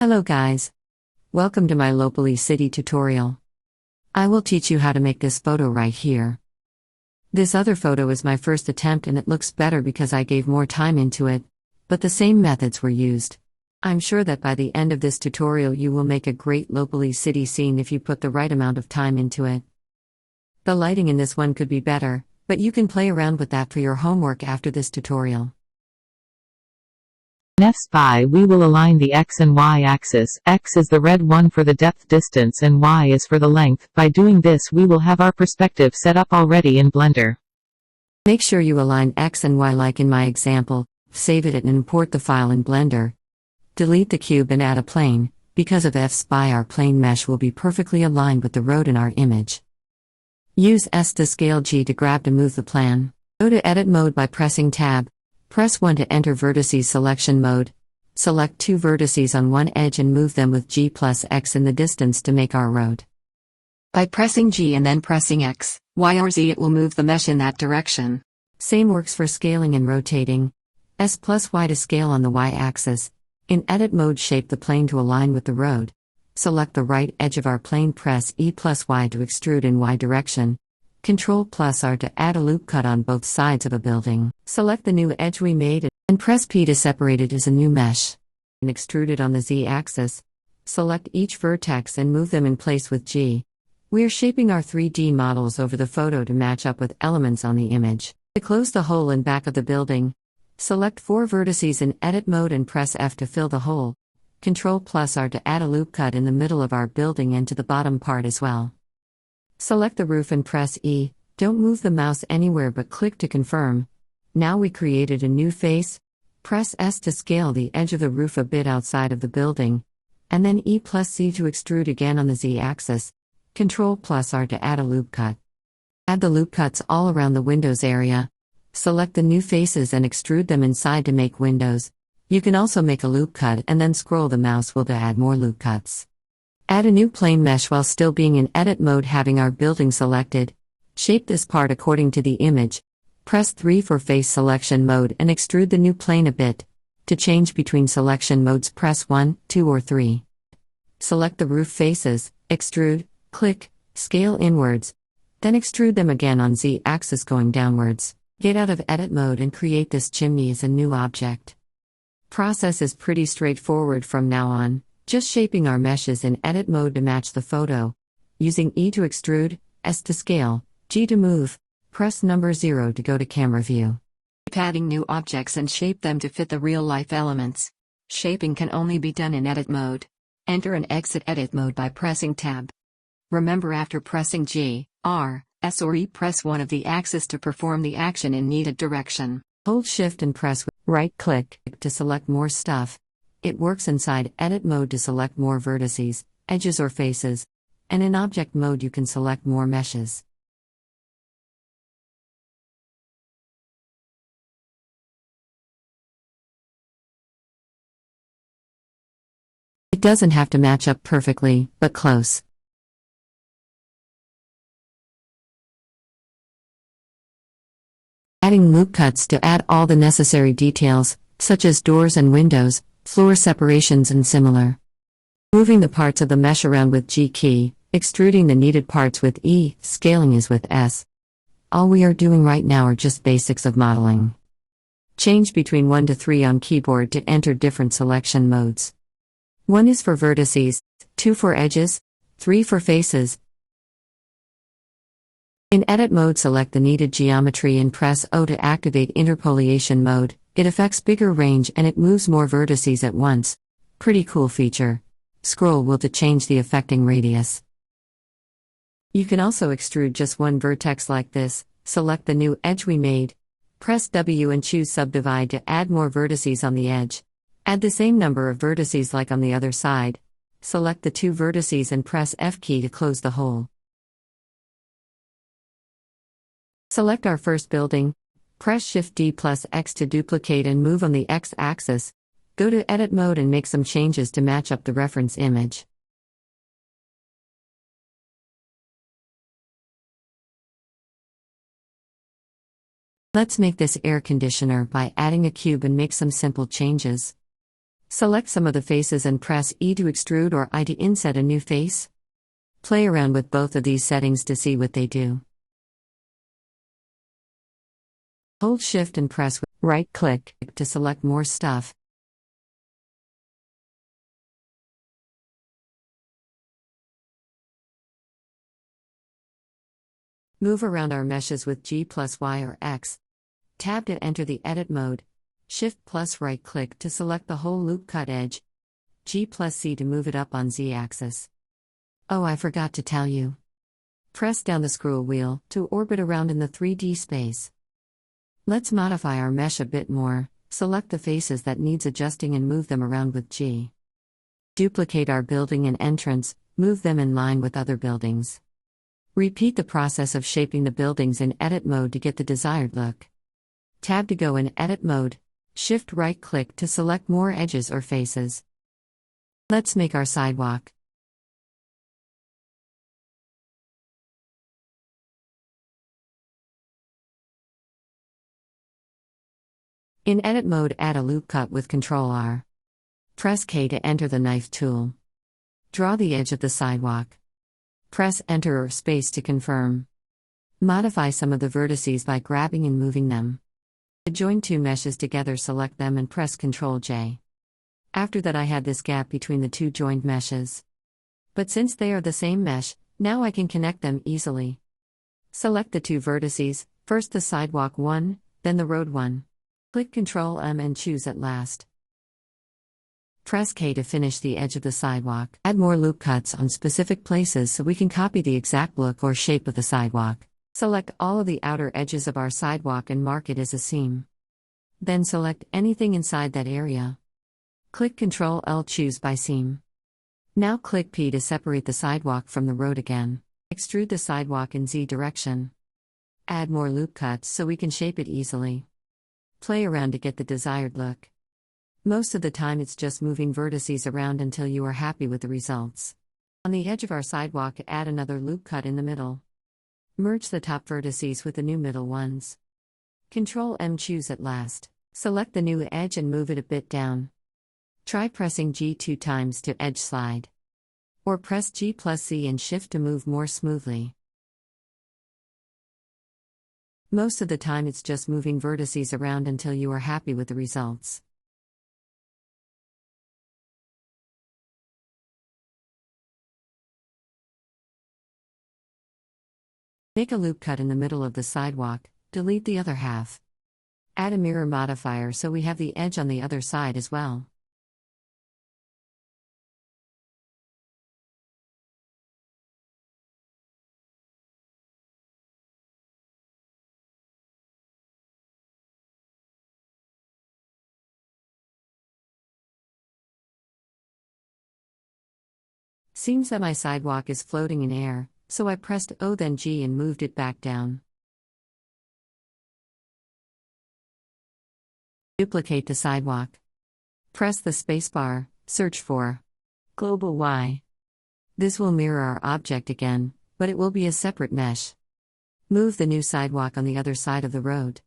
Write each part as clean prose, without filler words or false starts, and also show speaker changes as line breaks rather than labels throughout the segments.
Hello guys. Welcome to my Lowpoly city tutorial. I will teach you how to make this photo right here. This other photo is my first attempt and it looks better because I gave more time into it, but the same methods were used. I'm sure that by the end of this tutorial you will make a great Lowpoly city scene if you put the right amount of time into it. The lighting in this one could be better, but you can play around with that for your homework after this tutorial.
In F-Spy we will align the X and Y axis. X is the red one for the depth distance and Y is for the length. By doing this we will have our perspective set up already in Blender.
Make sure you align X and Y like in my example, save it and import the file in Blender. Delete the cube and add a plane. Because of F-Spy our plane mesh will be perfectly aligned with the road in our image. Use S to scale G to grab to move the plan. Go to Edit Mode by pressing Tab. Press 1 to enter Vertices Selection Mode. Select 2 vertices on one edge and move them with G plus X in the distance to make our road. By pressing G and then pressing X, Y or Z it will move the mesh in that direction. Same works for scaling and rotating. S plus Y to scale on the Y axis. In Edit Mode shape the plane to align with the road. Select the right edge of our plane, press E plus Y to extrude in Y direction. Ctrl plus R to add a loop cut on both sides of a building. Select the new edge we made and press P to separate it as a new mesh. And extrude it on the Z axis. Select each vertex and move them in place with G. We are shaping our 3D models over the photo to match up with elements on the image. To close the hole in back of the building, select 4 vertices in Edit Mode and press F to fill the hole. Ctrl plus R to add a loop cut in the middle of our building and to the bottom part as well. Select the roof and press E. Don't move the mouse anywhere but click to confirm. Now we created a new face. Press S to scale the edge of the roof a bit outside of the building. And then E plus C to extrude again on the Z axis. Ctrl plus R to add a loop cut. Add the loop cuts all around the windows area. Select the new faces and extrude them inside to make windows. You can also make a loop cut and then scroll the mouse wheel to add more loop cuts. Add a new plane mesh while still being in Edit Mode having our building selected. Shape this part according to the image. Press 3 for face selection mode and extrude the new plane a bit. To change between selection modes press 1, 2 or 3. Select the roof faces, extrude, click, scale inwards. Then extrude them again on Z axis going downwards. Get out of Edit Mode and create this chimney as a new object. Process is pretty straightforward from now on. Just shaping our meshes in Edit Mode to match the photo. Using E to extrude, S to scale, G to move. Press number 0 to go to camera view. Keep adding new objects and shape them to fit the real-life elements. Shaping can only be done in Edit Mode. Enter and exit Edit Mode by pressing Tab. Remember, after pressing G, R, S or E, press one of the axes to perform the action in needed direction. Hold Shift and press right-click to select more stuff. It works inside Edit Mode to select more vertices, edges or faces, and in Object Mode you can select more meshes. It doesn't have to match up perfectly, but close. Adding loop cuts to add all the necessary details, such as doors and windows, floor separations and similar. Moving the parts of the mesh around with G key, extruding the needed parts with E, scaling is with S. All we are doing right now are just basics of modeling. Change between 1 to 3 on keyboard to enter different selection modes. 1 is for vertices, 2 for edges, 3 for faces. In Edit Mode select the needed geometry and press O to activate Interpolation mode. It affects bigger range and it moves more vertices at once. Pretty cool feature. Scroll wheel to change the affecting radius. You can also extrude just one vertex like this. Select the new edge we made. Press W and choose Subdivide to add more vertices on the edge. Add the same number of vertices like on the other side. Select the 2 vertices and press F key to close the hole. Select our first building. Press Shift D plus X to duplicate and move on the X axis. Go to Edit Mode and make some changes to match up the reference image. Let's make this air conditioner by adding a cube and make some simple changes. Select some of the faces and press E to extrude or I to inset a new face. Play around with both of these settings to see what they do. Hold Shift and press with right-click to select more stuff. Move around our meshes with G plus Y or X. Tab to enter the edit mode. Shift plus right-click to select the whole loop cut edge. G plus C to move it up on Z-axis. Oh, I forgot to tell you. Press down the scroll wheel to orbit around in the 3D space. Let's modify our mesh a bit more. Select the faces that needs adjusting and move them around with G. Duplicate our building and entrance, move them in line with other buildings. Repeat the process of shaping the buildings in edit mode to get the desired look. Tab to go in edit mode. Shift right-click to select more edges or faces. Let's make our sidewalk. In edit mode, add a loop cut with Ctrl R. Press K to enter the knife tool. Draw the edge of the sidewalk. Press Enter or space to confirm. Modify some of the vertices by grabbing and moving them. To join two meshes together, select them and press Ctrl J. After that, I had this gap between the two joined meshes. But since they are the same mesh, now I can connect them easily. Select the two vertices, first the sidewalk one, then the road one. Click Ctrl M and choose at last. Press K to finish the edge of the sidewalk. Add more loop cuts on specific places so we can copy the exact look or shape of the sidewalk. Select all of the outer edges of our sidewalk and mark it as a seam. Then select anything inside that area. Click Ctrl L, choose by seam. Now click P to separate the sidewalk from the road again. Extrude the sidewalk in Z direction. Add more loop cuts so we can shape it easily. Play around to get the desired look. Most of the time it's just moving vertices around until you are happy with the results. On the edge of our sidewalk, add another loop cut in the middle. Merge the top vertices with the new middle ones. Ctrl M, choose at last. Select the new edge and move it a bit down. Try pressing G 2 times to edge slide. Or press G plus C and Shift to move more smoothly. Most of the time it's just moving vertices around until you are happy with the results. Make a loop cut in the middle of the sidewalk, delete the other half. Add a mirror modifier so we have the edge on the other side as well. Seems that my sidewalk is floating in air, so I pressed O then G and moved it back down. Duplicate the sidewalk. Press the spacebar, search for Global Y. This will mirror our object again, but it will be a separate mesh. Move the new sidewalk on the other side of the road.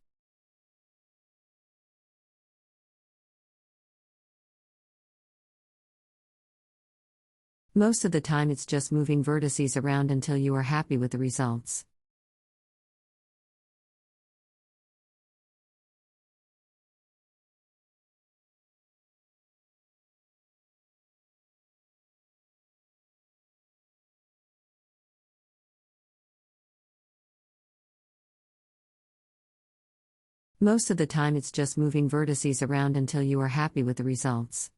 Most of the time it's just moving vertices around until you are happy with the results. Most of the time it's just moving vertices around until you are happy with the results.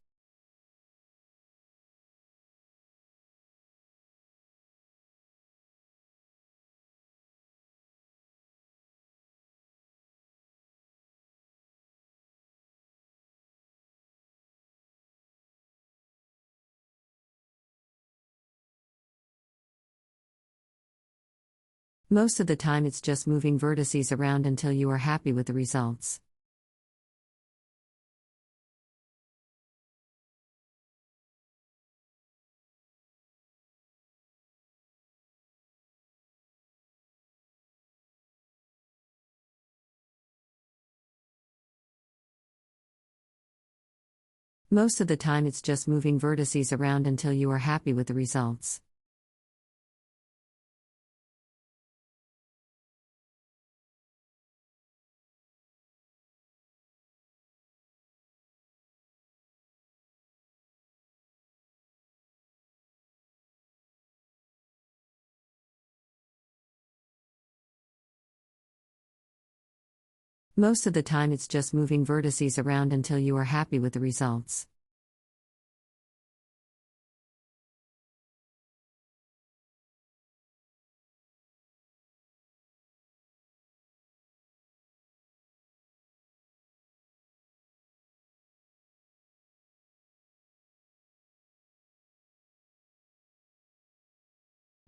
Most of the time it's just moving vertices around until you are happy with the results. Most of the time it's just moving vertices around until you are happy with the results. Most of the time it's just moving vertices around until you are happy with the results.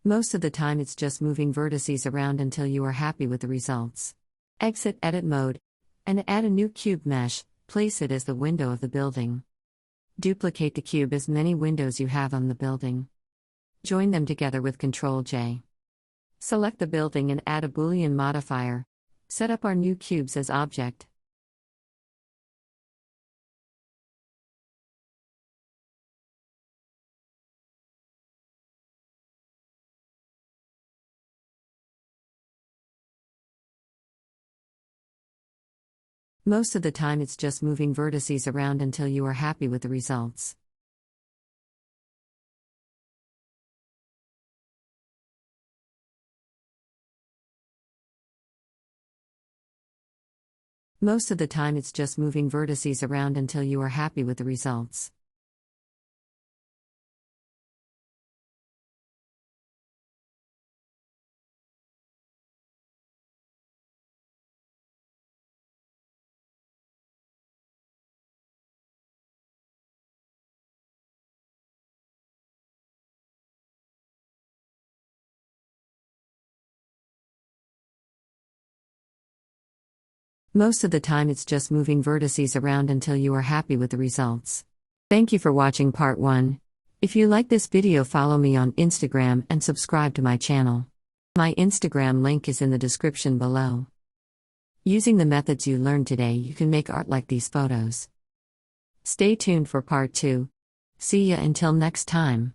Most of the time it's just moving vertices around until you are happy with the results. Exit Edit Mode, and add a new cube mesh, place it as the window of the building. Duplicate the cube as many windows you have on the building. Join them together with Ctrl-J. Select the building and add a Boolean modifier. Set up our new cubes as object. Most of the time it's just moving vertices around until you are happy with the results. Most of the time it's just moving vertices around until you are happy with the results. Most of the time it's just moving vertices around until you are happy with the results. Thank you for watching part 1. If you like this video, follow me on Instagram and subscribe to my channel. My Instagram link is in the description below. Using the methods you learned today, you can make art like these photos. Stay tuned for part 2. See ya until next time.